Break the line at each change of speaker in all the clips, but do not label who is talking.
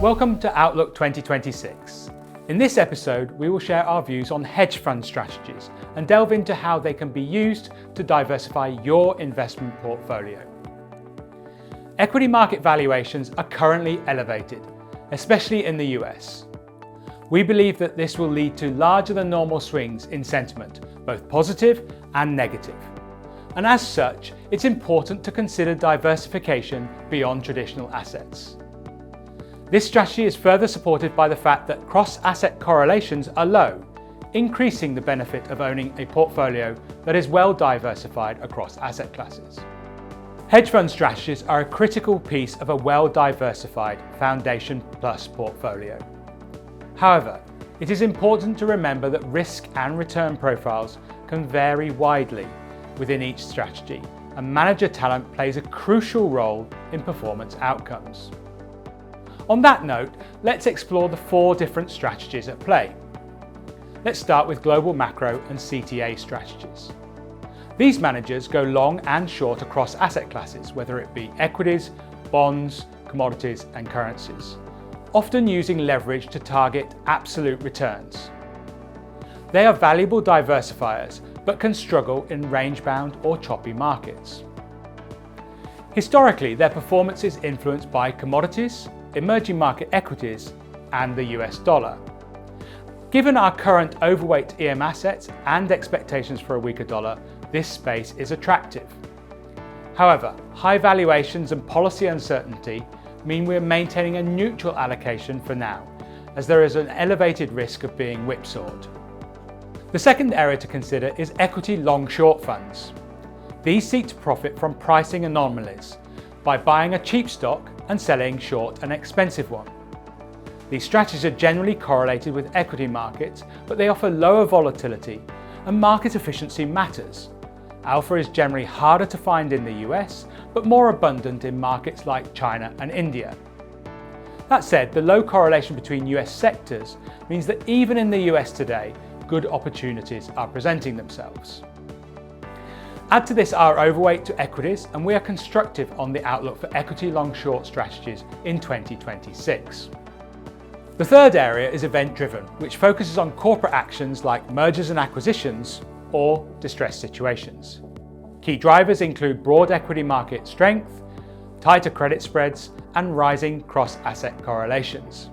Welcome to Outlook 2026. In this episode, we will share our views on hedge fund strategies and delve into how they can be used to diversify your investment portfolio. Equity market valuations are currently elevated, especially in the US. We believe that this will lead to larger than normal swings in sentiment, both positive and negative. And as such, it's important to consider diversification beyond traditional assets. This strategy is further supported by the fact that cross-asset correlations are low, increasing the benefit of owning a portfolio that is well diversified across asset classes. Hedge fund strategies are a critical piece of a well-diversified Foundation Plus portfolio. However, it is important to remember that risk and return profiles can vary widely within each strategy, and manager talent plays a crucial role in performance outcomes. On that note, let's explore the 4 different strategies at play. Let's start with global macro and CTA strategies. These managers go long and short across asset classes, whether it be equities, bonds, commodities, and currencies, often using leverage to target absolute returns. They are valuable diversifiers, but can struggle in range-bound or choppy markets. Historically, their performance is influenced by commodities, emerging market equities, and the US dollar. Given our current overweight EM assets and expectations for a weaker dollar, this space is attractive. However, high valuations and policy uncertainty mean we're maintaining a neutral allocation for now, as there is an elevated risk of being whipsawed. The second area to consider is equity long-short funds. These seek to profit from pricing anomalies by buying a cheap stock and selling short an expensive one. These strategies are generally correlated with equity markets, but they offer lower volatility and market efficiency matters. Alpha is generally harder to find in the US, but more abundant in markets like China and India. That said, the low correlation between US sectors means that even in the US today, good opportunities are presenting themselves. Add to this our overweight to equities, and we are constructive on the outlook for equity long-short strategies in 2026. The third area is event-driven, which focuses on corporate actions like mergers and acquisitions or distressed situations. Key drivers include broad equity market strength, tighter credit spreads, and rising cross-asset correlations.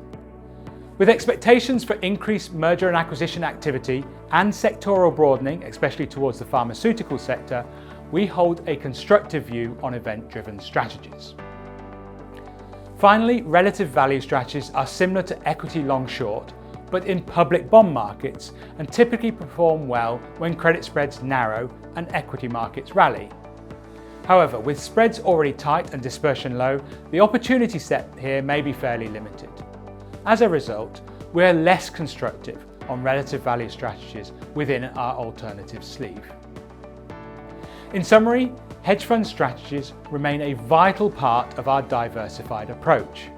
With expectations for increased merger and acquisition activity and sectoral broadening, especially towards the pharmaceutical sector, we hold a constructive view on event-driven strategies. Finally, relative value strategies are similar to equity long-short, but in public bond markets, and typically perform well when credit spreads narrow and equity markets rally. However, with spreads already tight and dispersion low, the opportunity set here may be fairly limited. As a result, we're less constructive on relative value strategies within our alternatives sleeve. In summary, hedge fund strategies remain a vital part of our diversified approach.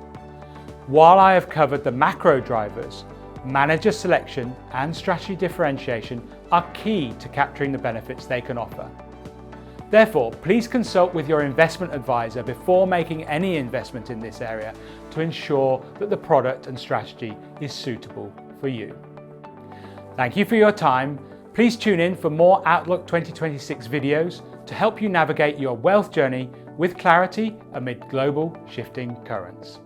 While I have covered the macro drivers, manager selection and strategy differentiation are key to capturing the benefits they can offer. Therefore, please consult with your investment advisor before making any investment in this area to ensure that the product and strategy is suitable for you. Thank you for your time. Please tune in for more Outlook 2026 videos to help you navigate your wealth journey with clarity amid global shifting currents.